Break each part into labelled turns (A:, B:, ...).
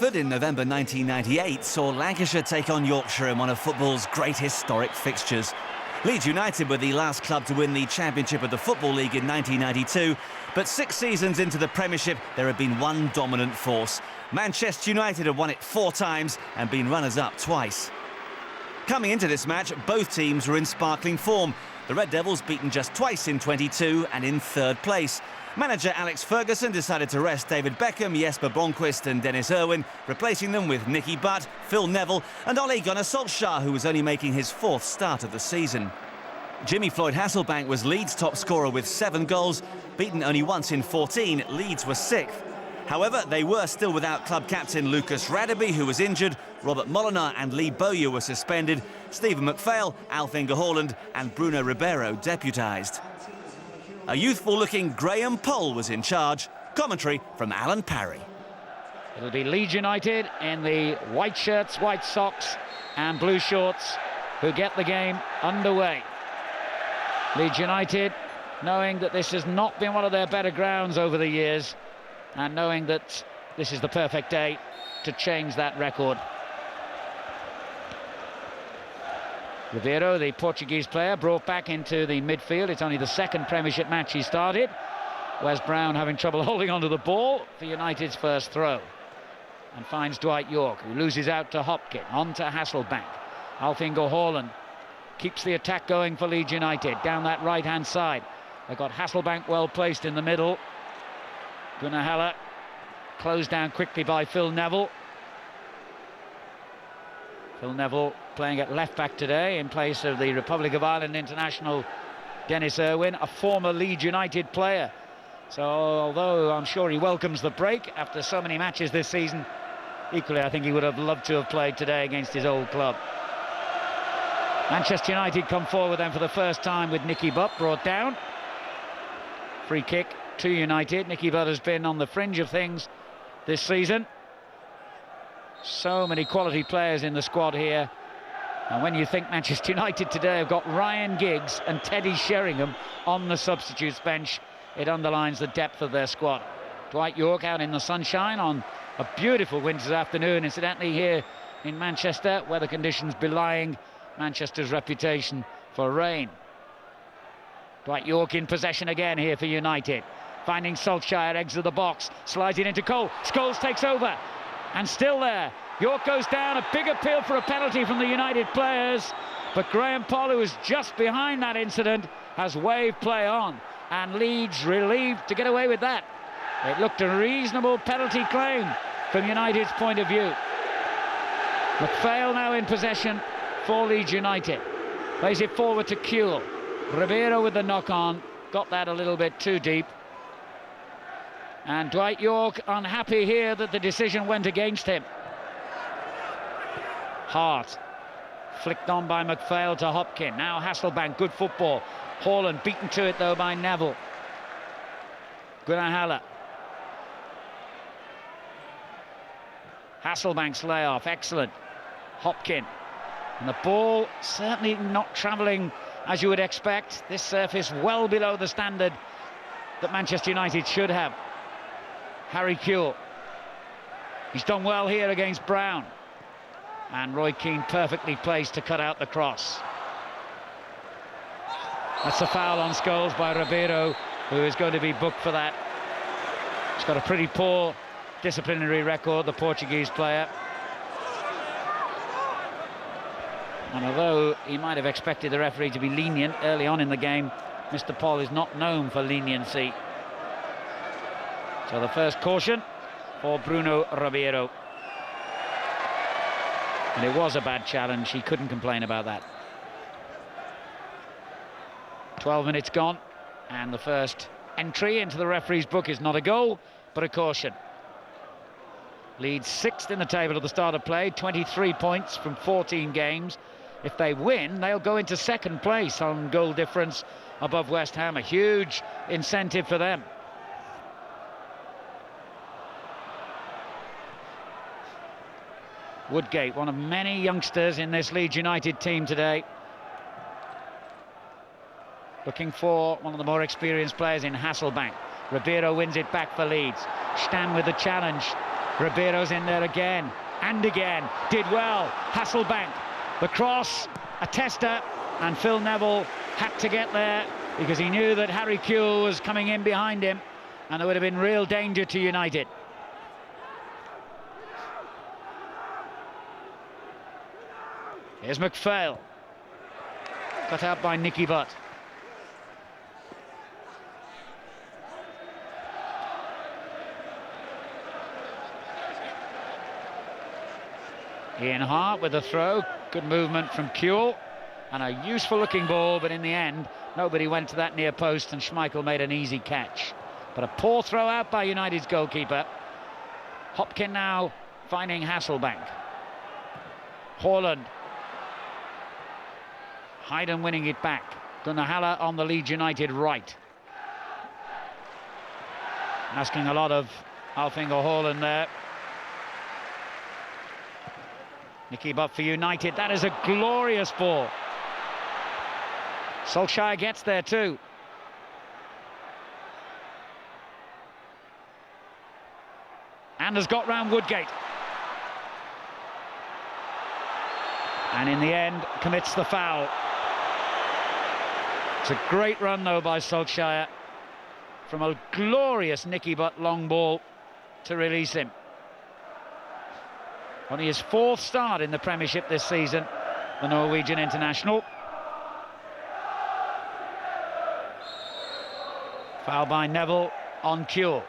A: In November 1998 saw Lancashire take on Yorkshire in one of football's great historic fixtures. Leeds United were the last club to win the Championship of the Football League in 1992, but 6 seasons into the Premiership there had been one dominant force. Manchester United had won it 4 times and been runners-up twice. Coming into this match, both teams were in sparkling form. The Red Devils beaten just twice in 22 and in 3rd place. Manager Alex Ferguson decided to rest David Beckham, Jesper Blomqvist and Dennis Irwin, replacing them with Nicky Butt, Phil Neville and Ole Gunnar Solskjaer, who was only making his 4th start of the season. Jimmy Floyd Hasselbank was Leeds' top scorer with 7 goals. Beaten only once in 14, Leeds were 6th. However, they were still without club captain Lucas Radebe, who was injured. Robert Molinar and Lee Bowyer were suspended. Stephen McPhail, Alf Inge Haaland and Bruno Ribeiro deputised. A youthful-looking Graham Poll was in charge. Commentary from Alan Parry.
B: It'll be Leeds United in the white shirts, white socks and blue shorts who get the game underway. Leeds United knowing that this has not been one of their better grounds over the years and knowing that this is the perfect day to change that record. Ribeiro, the Portuguese player, brought back into the midfield. It's only the 2nd Premiership match he started. Wes Brown having trouble holding onto the ball for United's first throw. And finds Dwight Yorke, who loses out to Hopkin, on to Hasselbank. Alf Inge Haaland keeps the attack going for Leeds United, down that right-hand side. They've got Hasselbank well placed in the middle. Gunnar Haller closed down quickly by Phil Neville. Phil Neville playing at left-back today in place of the Republic of Ireland international Dennis Irwin, a former Leeds United player. So although I'm sure he welcomes the break after so many matches this season, equally I think he would have loved to have played today against his old club. Manchester United come forward then for the first time with Nicky Butt brought down. Free kick to United. Nicky Butt has been on the fringe of things this season. So many quality players in the squad here. And when you think Manchester United today have got Ryan Giggs and Teddy Sheringham on the substitutes bench, it underlines the depth of their squad. Dwight Yorke out in the sunshine on a beautiful winter's afternoon, incidentally, here in Manchester, weather conditions belying Manchester's reputation for rain. Dwight Yorke in possession again here for United. Finding Solskjaer, eggs of the box, slides it into Cole. Scholes takes over. And still there, Yorke goes down, a big appeal for a penalty from the United players, but Graham Poll, who was just behind that incident, has waved play on, and Leeds relieved to get away with that. It looked a reasonable penalty claim from United's point of view. McPhail now in possession for Leeds United, plays it forward to Kuehl. Ribeiro with the knock-on, got that a little bit too deep. And Dwight Yorke unhappy here that the decision went against him. Hart flicked on by McPhail to Hopkin. Now Hasselbank, good football. Haaland beaten to it though by Neville. Gunnar Haller. Hasselbank's layoff, excellent. Hopkin. And the ball certainly not travelling as you would expect. This surface well below the standard that Manchester United should have. Harry Kuehl. He's done well here against Brown. And Roy Keane perfectly placed to cut out the cross. That's a foul on Scholes by Ribeiro, who is going to be booked for that. He's got a pretty poor disciplinary record, the Portuguese player. And although he might have expected the referee to be lenient early on in the game, Mr. Poll is not known for leniency. So the first caution for Bruno Ribeiro. And it was a bad challenge, he couldn't complain about that. 12 minutes gone, and the first entry into the referee's book is not a goal, but a caution. Leeds 6th in the table at the start of play, 23 points from 14 games. If they win, they'll go into 2nd place on goal difference above West Ham, a huge incentive for them. Woodgate, one of many youngsters in this Leeds United team today. Looking for one of the more experienced players in Hasselbank. Ribeiro wins it back for Leeds. Stam with the challenge. Ribeiro's in there again and again. Did well. Hasselbank. The cross. A tester. And Phil Neville had to get there because he knew that Harry Kewell was coming in behind him and there would have been real danger to United. Here's McPhail. Cut out by Nicky Butt. Ian Hart with a throw. Good movement from Kewell. And a useful looking ball, but in the end, nobody went to that near post and Schmeichel made an easy catch. But a poor throw out by United's goalkeeper. Hopkin now finding Hasselbank. Haaland. Hayden winning it back. Gunnahala on the Leeds United right. Asking a lot of Alf-Inge Haaland there. Nicky Butt for United. That is a glorious ball. Solskjaer gets there too. And has got round Woodgate. And in the end, commits the foul. It's a great run, though, by Solskjaer. From a glorious Nicky Butt long ball to release him. Only his 4th start in the Premiership this season, the Norwegian international. Foul by Neville on Kewell.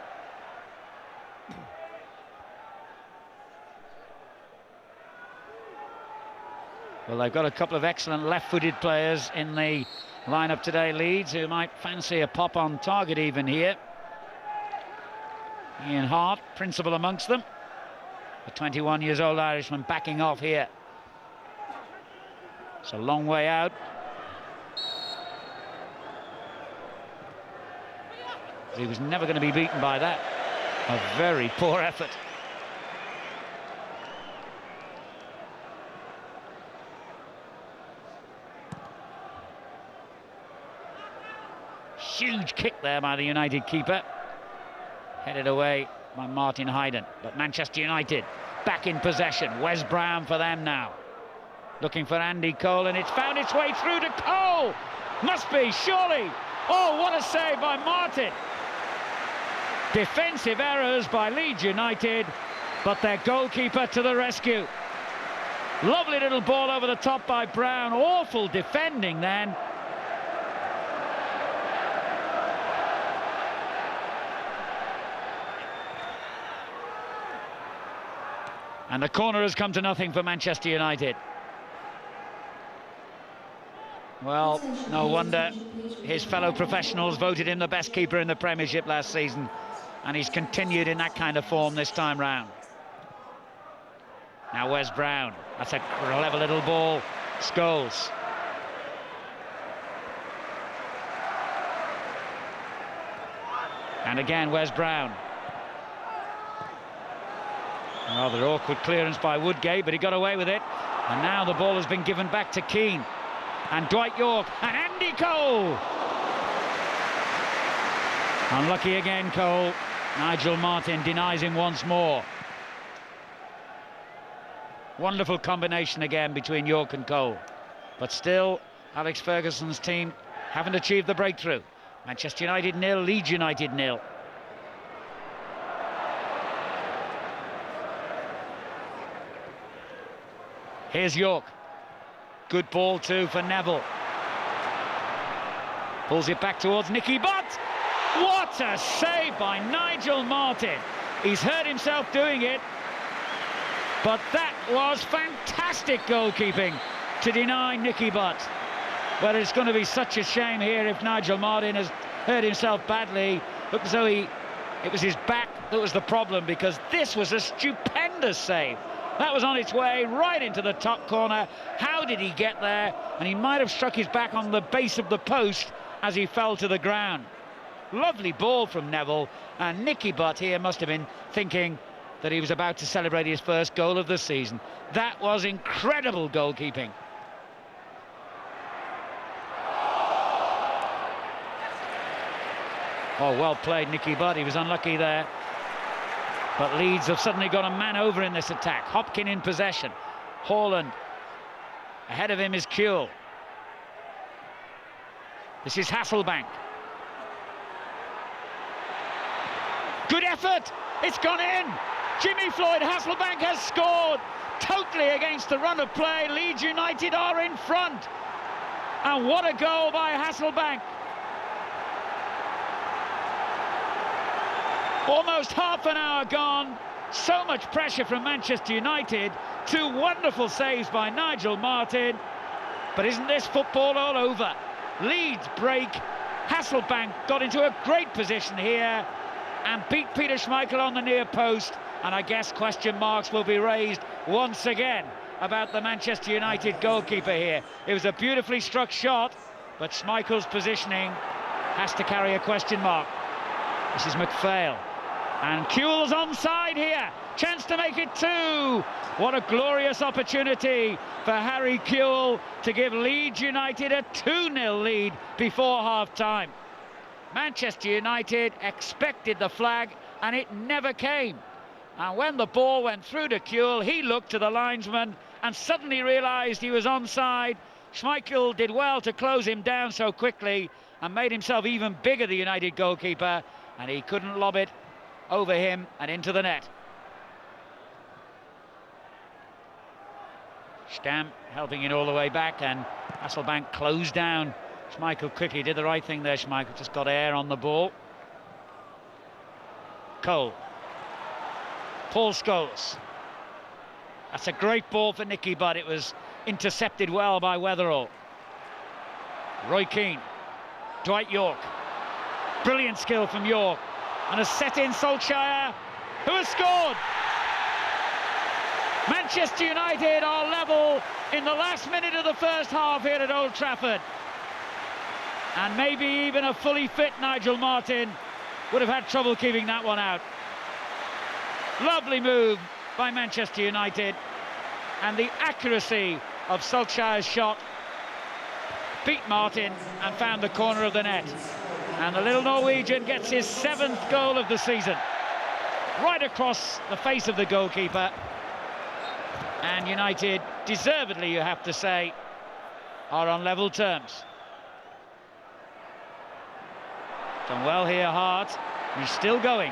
B: Well, they've got a couple of excellent left-footed players in the lineup today, Leeds, who might fancy a pop on target even here. Ian Hart, principal amongst them. The 21-year-old Irishman backing off here. It's a long way out. He was never going to be beaten by that. A very poor effort. Huge kick there by the United keeper. Headed away by Martin Hayden. But Manchester United back in possession. Wes Brown for them now. Looking for Andy Cole, and it's found its way through to Cole. Must be, surely. Oh, what a save by Martin. Defensive errors by Leeds United, but their goalkeeper to the rescue. Lovely little ball over the top by Brown. Awful defending then. And the corner has come to nothing for Manchester United. Well, no wonder his fellow professionals voted him the best keeper in the Premiership last season, and he's continued in that kind of form this time round. Now Wes Brown. That's a clever little ball. Scholes. And again Wes Brown. Rather awkward clearance by Woodgate, but he got away with it. And now the ball has been given back to Keane. And Dwight York and Andy Cole. Unlucky again, Cole. Nigel Martin denies him once more. Wonderful combination again between York and Cole. But still, Alex Ferguson's team haven't achieved the breakthrough. Manchester United 0, Leeds United 0. Here's York. Good ball too for Neville. Pulls it back towards Nicky Butt. What a save by Nigel Martin. He's hurt himself doing it, but that was fantastic goalkeeping to deny Nicky Butt. But it's going to be such a shame here if Nigel Martin has hurt himself badly. Looked as though it was his back that was the problem, because this was a stupendous save. That was on its way right into the top corner. How did he get there? And he might have struck his back on the base of the post as he fell to the ground. Lovely ball from Neville, and Nicky Butt here must have been thinking that he was about to celebrate his first goal of the season. That was incredible goalkeeping. Oh, well played, Nicky Butt. He was unlucky there. But Leeds have suddenly got a man over in this attack. Hopkin in possession. Haaland. Ahead of him is Kuehl. This is Hasselbank. Good effort! It's gone in! Jimmy Floyd Hasselbank has scored! Totally against the run of play. Leeds United are in front. And what a goal by Hasselbank. Almost half an hour gone. So much pressure from Manchester United. Two wonderful saves by Nigel Martyn. But isn't this football all over? Leeds break. Hasselbank got into a great position here and beat Peter Schmeichel on the near post. And I guess question marks will be raised once again about the Manchester United goalkeeper here. It was a beautifully struck shot, but Schmeichel's positioning has to carry a question mark. This is McPhail. And Kuehl's onside here. Chance to make it 2. What a glorious opportunity for Harry Kuehl to give Leeds United a 2-0 lead before half-time. Manchester United expected the flag, and it never came. And when the ball went through to Kuehl, he looked to the linesman and suddenly realised he was onside. Schmeichel did well to close him down so quickly and made himself even bigger, the United goalkeeper, and he couldn't lob it over him and into the net. Stam helping it all the way back, and Hasselbank closed down Schmeichel quickly. Did the right thing there, Schmeichel, just got air on the ball. Cole. Paul Scholes. That's a great ball for Nicky Butt. It was intercepted well by Weatherall. Roy Keane. Dwight York. Brilliant skill from York. And has set in Solskjaer, who has scored. Manchester United are level in the last minute of the first half here at Old Trafford. And maybe even a fully fit Nigel Martyn would have had trouble keeping that one out. Lovely move by Manchester United, and the accuracy of Solskjaer's shot beat Martyn and found the corner of the net. And the little Norwegian gets his 7th goal of the season, right across the face of the goalkeeper. And United, deservedly you have to say, are on level terms. Done well here, Hart. He's still going.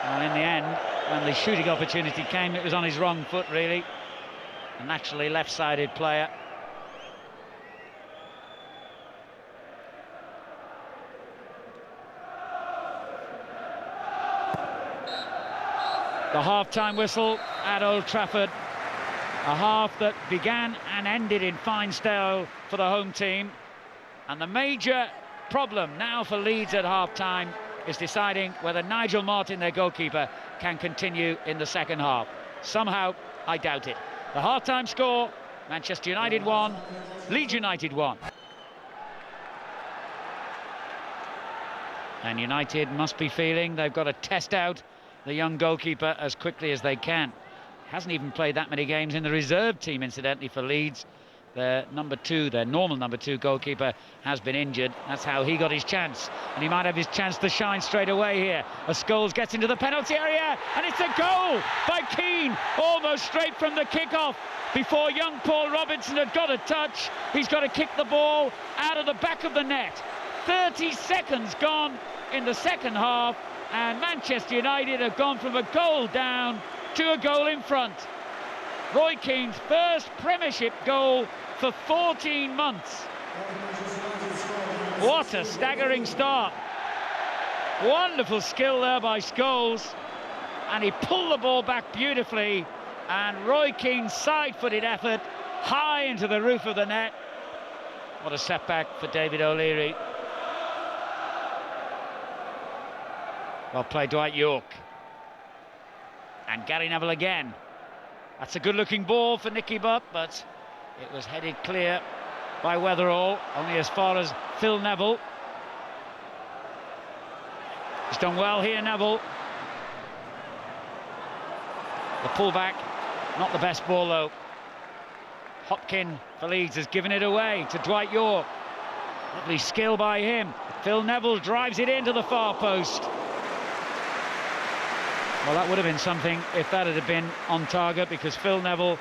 B: And in the end, when the shooting opportunity came, it was on his wrong foot, really. A naturally left-sided player. The half-time whistle at Old Trafford. A half that began and ended in fine style for the home team. And the major problem now for Leeds at half-time is deciding whether Nigel Martyn, their goalkeeper, can continue in the second half. Somehow, I doubt it. The half-time score, Manchester United 1, Leeds United 1. And United must be feeling they've got to test out the young goalkeeper as quickly as they can. Hasn't even played that many games in the reserve team, incidentally, for Leeds. Their number 2, their normal number 2 goalkeeper has been injured. That's how he got his chance, and he might have his chance to shine straight away here. As Scholes gets into the penalty area, and it's a goal by Keane, almost straight from the kickoff. Before young Paul Robinson had got a touch, he's got to kick the ball out of the back of the net. 30 seconds gone in the second half, and Manchester United have gone from a goal down to a goal in front. Roy Keane's first Premiership goal for 14 months. What a staggering start. Wonderful skill there by Scholes, and he pulled the ball back beautifully, and Roy Keane's side-footed effort high into the roof of the net. What a setback for David O'Leary. Well played, Dwight York. And Gary Neville again. That's a good-looking ball for Nicky Butt, but it was headed clear by Weatherall, only as far as Phil Neville. He's done well here, Neville. The pullback, not the best ball, though. Hopkin for Leeds has given it away to Dwight York. Lovely skill by him. Phil Neville drives it into the far post. Well, that would have been something if that had been on target, because Phil Neville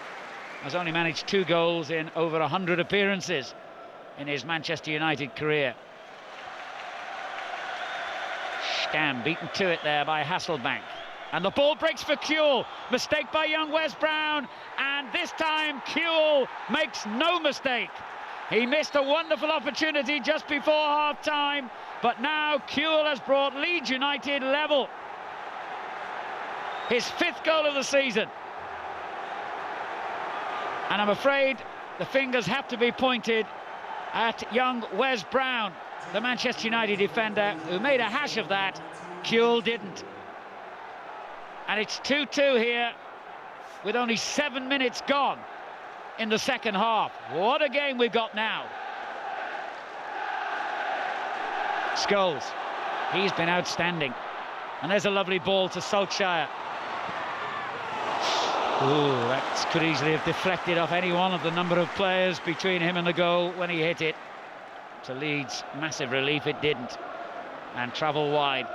B: has only managed 2 goals in over 100 appearances in his Manchester United career. Stam beaten to it there by Hasselbank. And the ball breaks for Kuehl. Mistake by young Wes Brown. And this time Kuehl makes no mistake. He missed a wonderful opportunity just before half-time. But now Kuehl has brought Leeds United level. His 5th goal of the season. And I'm afraid the fingers have to be pointed at young Wes Brown, the Manchester United defender, who made a hash of that. Kuehl didn't. And it's 2-2 here with only 7 minutes gone in the second half. What a game we've got now. Scholes, he's been outstanding. And there's a lovely ball to Solskjaer. Ooh, that could easily have deflected off any one of the number of players between him and the goal when he hit it. To Leeds' massive relief, it didn't. And travel wide.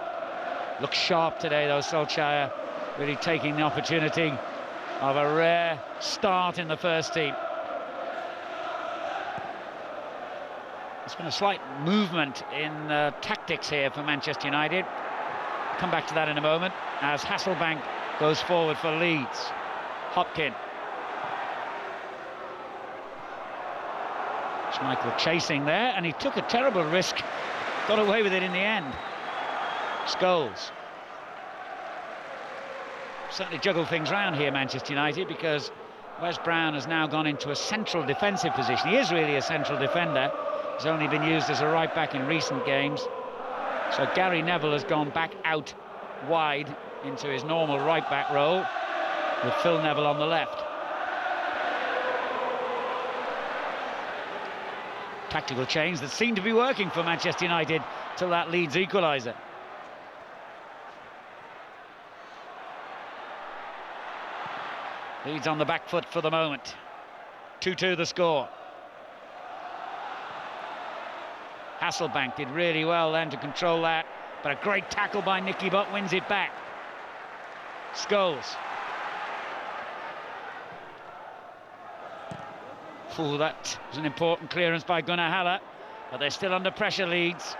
B: Looks sharp today, though, Solskjaer. Really taking the opportunity of a rare start in the first team. There's been a slight movement in tactics here for Manchester United. Come back to that in a moment, as Hasselbank goes forward for Leeds. Hopkin. Schmeichel chasing there, and he took a terrible risk. Got away with it in the end. Scholes. Certainly juggled things around here, Manchester United, because Wes Brown has now gone into a central defensive position. He is really a central defender. He's only been used as a right-back in recent games. So Gary Neville has gone back out wide into his normal right-back role, with Phil Neville on the left. Tactical change that seemed to be working for Manchester United till that Leeds equaliser. Leeds on the back foot for the moment. 2-2 the score. Hasselbank did really well then to control that, but a great tackle by Nicky Butt wins it back. Scholes. Ooh, that was an important clearance by Gunnar Haller, but they're still under pressure, Leeds.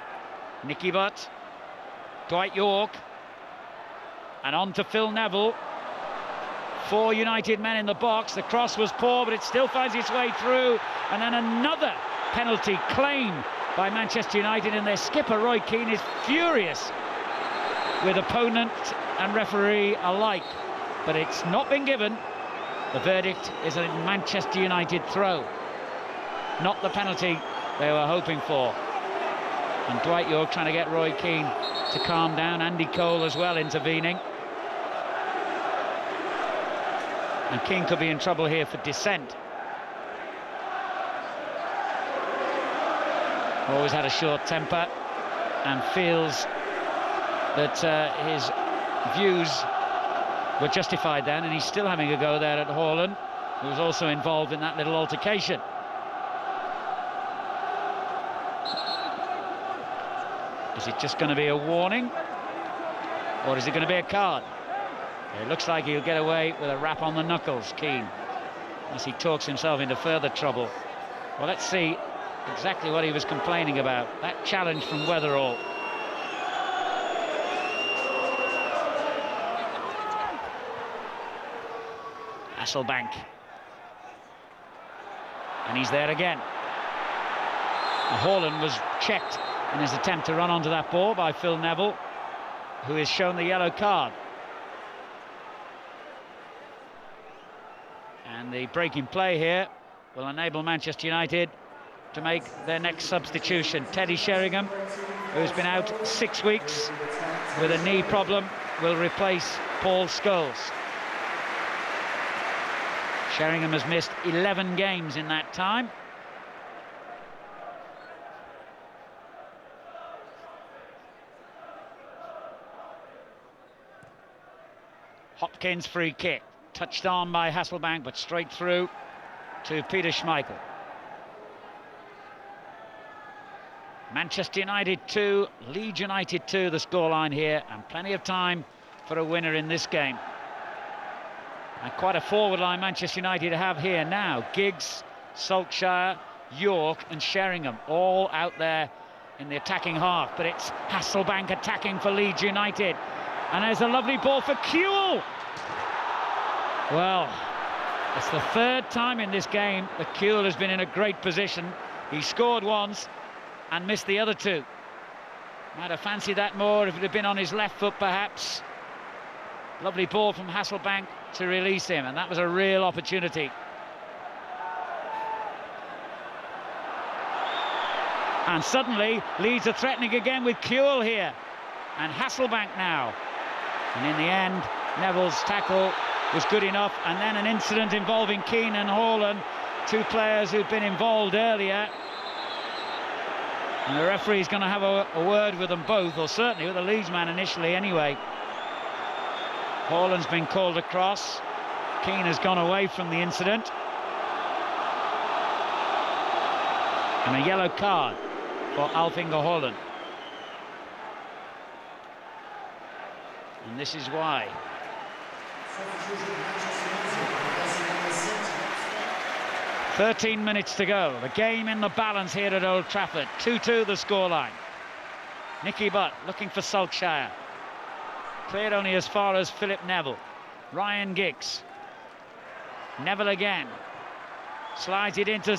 B: Nicky Butt, Dwight York, and on to Phil Neville. 4 United men in the box. The cross was poor, but it still finds its way through. And then another penalty claimed by Manchester United, and their skipper Roy Keane is furious with opponent and referee alike. But it's not been given. The verdict is a Manchester United throw, not the penalty they were hoping for. And Dwight York trying to get Roy Keane to calm down. Andy Cole as well intervening. And Keane could be in trouble here for dissent. Always had a short temper and feels that his views were justified then, and he's still having a go there at Haaland, who was also involved in that little altercation. Is it just going to be a warning, or is it going to be a card? It looks like he'll get away with a rap on the knuckles, Keane, as he talks himself into further trouble. Well, let's see exactly what he was complaining about. That challenge from Weatherall. Hasselbank. And he's there again. Haaland was checked in his attempt to run onto that ball by Phil Neville, who is shown the yellow card. And the breaking play here will enable Manchester United to make their next substitution. Teddy Sheringham, who's been out 6 weeks with a knee problem, will replace Paul Scholes. Sheringham has missed 11 games in that time. Hopkins free kick, touched on by Hasselbank, but straight through to Peter Schmeichel. Manchester United 2, Leeds United 2, the scoreline here, and plenty of time for a winner in this game. And quite a forward line Manchester United have here now. Giggs, Solskjaer, York and Sheringham all out there in the attacking half, but it's Hasselbank attacking for Leeds United. And there's a lovely ball for Kuehl. Well, it's the third time in this game that Kuehl has been in a great position. He scored once and missed the other two. Might have fancied that more if it had been on his left foot, perhaps. Lovely ball from Hasselbank to release him, and that was a real opportunity. And suddenly, Leeds are threatening again with Kuehl here. And Hasselbank now. And in the end, Neville's tackle was good enough. And then an incident involving Keane and Haaland, two players who'd been involved earlier. And the referee's going to have a word with them both, or certainly with the Leeds man initially anyway. Haaland's been called across. Keane has gone away from the incident. And a yellow card for Alf-Inge Haaland. And this is why. 13 minutes to go. The game in the balance here at Old Trafford. 2-2 the scoreline. Nicky Butt looking for Solskjaer. Cleared only as far as Philip Neville. Ryan Giggs. Neville again. Slides it into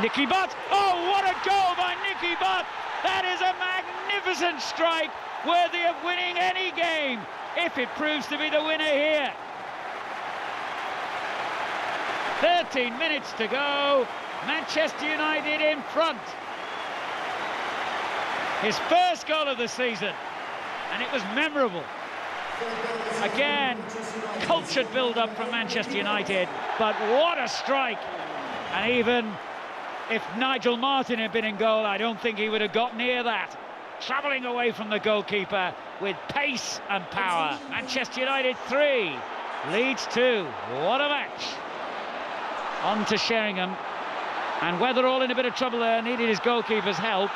B: Nicky Butt. Oh, what a goal by Nicky Butt! That is a magnificent strike, worthy of winning any game, if it proves to be the winner here. 13 minutes to go. Manchester United in front. His first goal of the season, and it was memorable. Again, cultured build-up from Manchester United, but what a strike! And even if Nigel Martin had been in goal, I don't think he would have got near that. Travelling away from the goalkeeper with pace and power. Manchester United 3, Leeds 2. What a match! On to Sheringham, and Weatherall in a bit of trouble there, needed his goalkeeper's help.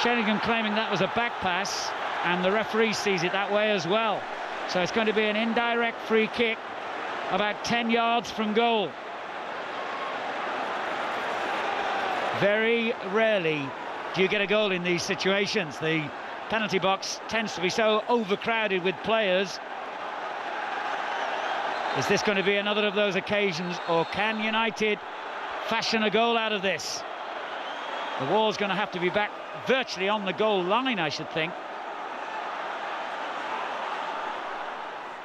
B: Sheringham claiming that was a back pass, and the referee sees it that way as well. So it's going to be an indirect free kick about 10 yards from goal. Very rarely do you get a goal in these situations. The penalty box tends to be so overcrowded with players. Is this going to be another of those occasions, or can United fashion a goal out of this? The wall's going to have to be back virtually on the goal line, I should think.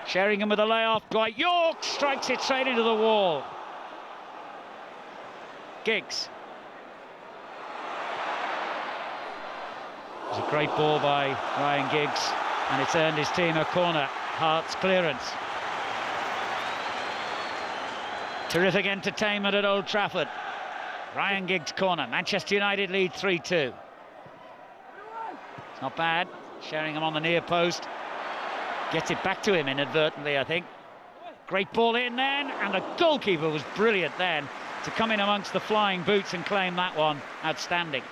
B: Sheringham with a layoff. Dwight York strikes it straight into the wall. Giggs. It was a great ball by Ryan Giggs, and it's earned his team a corner. Hart's clearance. Terrific entertainment at Old Trafford. Ryan Giggs corner. Manchester United lead 3-2. It's not bad. Sheringham on the near post. Gets it back to him inadvertently, I think. Great ball in then, and the goalkeeper was brilliant then to come in amongst the flying boots and claim that one. Outstanding.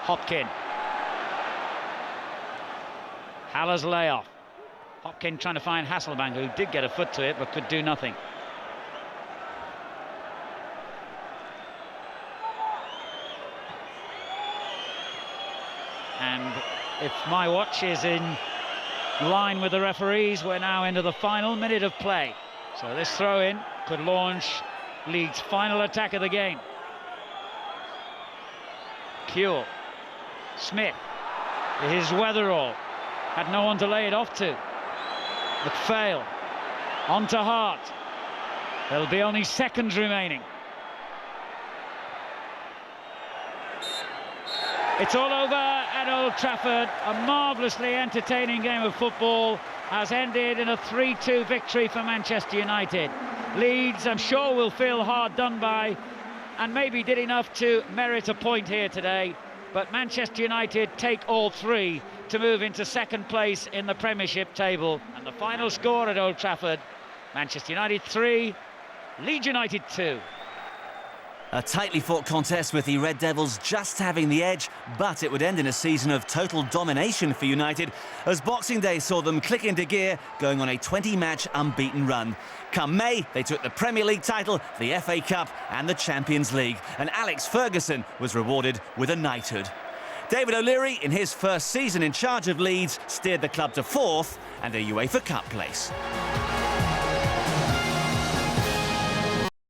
B: Hopkin. Haller's layoff. Hopkin trying to find Hasselbank, who did get a foot to it but could do nothing. And if my watch is in line with the referees, we're now into the final minute of play. So this throw-in could launch Leeds' final attack of the game. Kuehl. Smith. His Weatherall. Had no one to lay it off to. McPhail. On to Hart. There'll be only seconds remaining. It's all over at Old Trafford. A marvellously entertaining game of football has ended in a 3-2 victory for Manchester United. Leeds, I'm sure, will feel hard done by, and maybe did enough to merit a point here today. But Manchester United take all three to move into second place in the Premiership table. And the final score at Old Trafford, Manchester United 3, Leeds United 2.
A: A tightly fought contest with the Red Devils just having the edge, but it would end in a season of total domination for United as Boxing Day saw them click into gear, going on a 20-match unbeaten run. Come May, they took the Premier League title, the FA Cup and the Champions League, and Alex Ferguson was rewarded with a knighthood. David O'Leary, in his first season in charge of Leeds, steered the club to 4th and a UEFA Cup place.